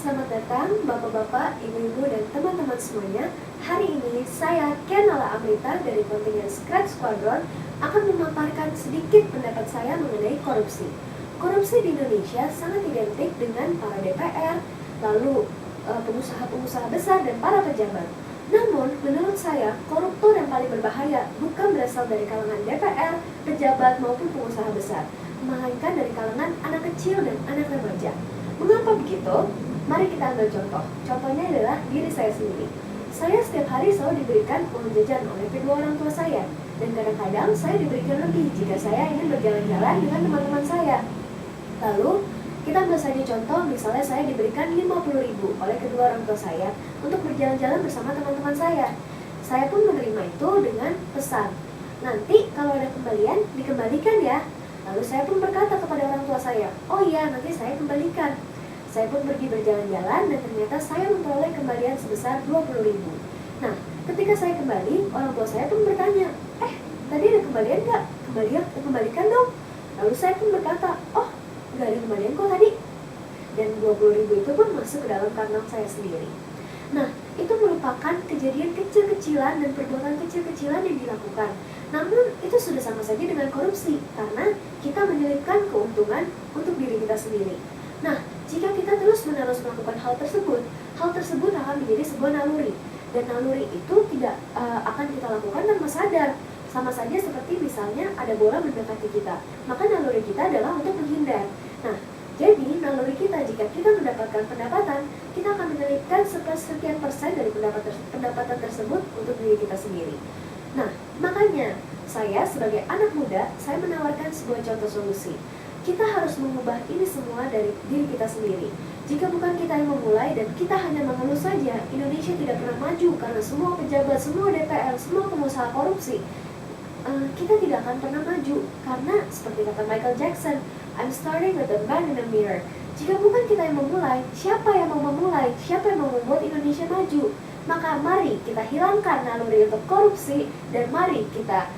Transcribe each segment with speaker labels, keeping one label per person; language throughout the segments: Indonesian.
Speaker 1: Selamat datang Bapak-Bapak, Ibu-Ibu, dan teman-teman semuanya. Hari ini saya Kenala Amrita dari kontingen Scratch Squadron akan memaparkan sedikit pendapat saya mengenai korupsi. Korupsi di Indonesia sangat identik dengan para DPR, lalu pengusaha-pengusaha besar dan para pejabat. Namun, menurut saya, koruptor yang paling berbahaya bukan berasal dari kalangan DPR, pejabat, maupun pengusaha besar, melainkan dari kalangan anak kecil dan anak remaja. Mengapa begitu? Mari kita ambil contoh. Contohnya adalah diri saya sendiri. Saya setiap hari selalu diberikan uang jajan oleh kedua orang tua saya. Dan kadang-kadang saya diberikan lebih jika saya ingin berjalan-jalan dengan teman-teman saya. Lalu, kita ambil saja contoh, misalnya saya diberikan 50.000 oleh kedua orang tua saya untuk berjalan-jalan bersama teman-teman saya. Saya pun menerima itu dengan pesan, nanti kalau ada kembalian, dikembalikan ya. Lalu saya pun berkata kepada orang tua saya, oh iya, nanti saya kembalikan. Saya pun pergi berjalan-jalan dan ternyata saya memperoleh kembalian sebesar 20.000. Nah, ketika saya kembali, orang tua saya pun bertanya, tadi ada kembalian nggak? Kembalikan dong. Lalu saya pun berkata, oh, nggak ada kembalian kok tadi. Dan 20.000 itu pun masuk ke dalam kantong saya sendiri. Nah, itu merupakan kejadian kecil-kecilan dan perbuatan kecil-kecilan yang dilakukan. Namun, itu sudah sama saja dengan korupsi, karena kita menyelipkan keuntungan untuk diri kita sendiri. Nah, jika kita terus-menerus melakukan hal tersebut akan menjadi sebuah naluri. Dan naluri itu tidak akan kita lakukan tanpa sadar. Sama saja seperti misalnya ada bola mendekati kita, maka naluri kita adalah untuk menghindar. Nah, jadi naluri kita jika kita mendapatkan pendapatan, kita akan menyelipkan sekian persen dari pendapatan tersebut untuk diri kita sendiri. Nah, makanya saya sebagai anak muda, saya menawarkan sebuah contoh solusi. Kita harus mengubah ini semua dari diri kita sendiri. Jika bukan kita yang memulai dan kita hanya mengeluh saja, Indonesia tidak pernah maju karena semua pejabat, semua DPR, semua pengusaha korupsi. Kita tidak akan pernah maju karena seperti kata Michael Jackson, I'm starting with the man in the mirror. Jika bukan kita yang memulai, siapa yang mau memulai? Siapa yang mau membuat Indonesia maju? Maka mari kita hilangkan naluri untuk korupsi dan mari kita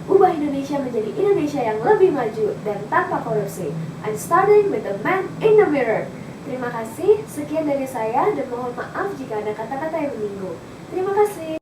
Speaker 1: ubah Indonesia menjadi Indonesia yang lebih maju dan tanpa korupsi. I'm starting with the man in the mirror. Terima kasih, sekian dari saya dan mohon maaf jika ada kata-kata yang menyinggung. Terima kasih.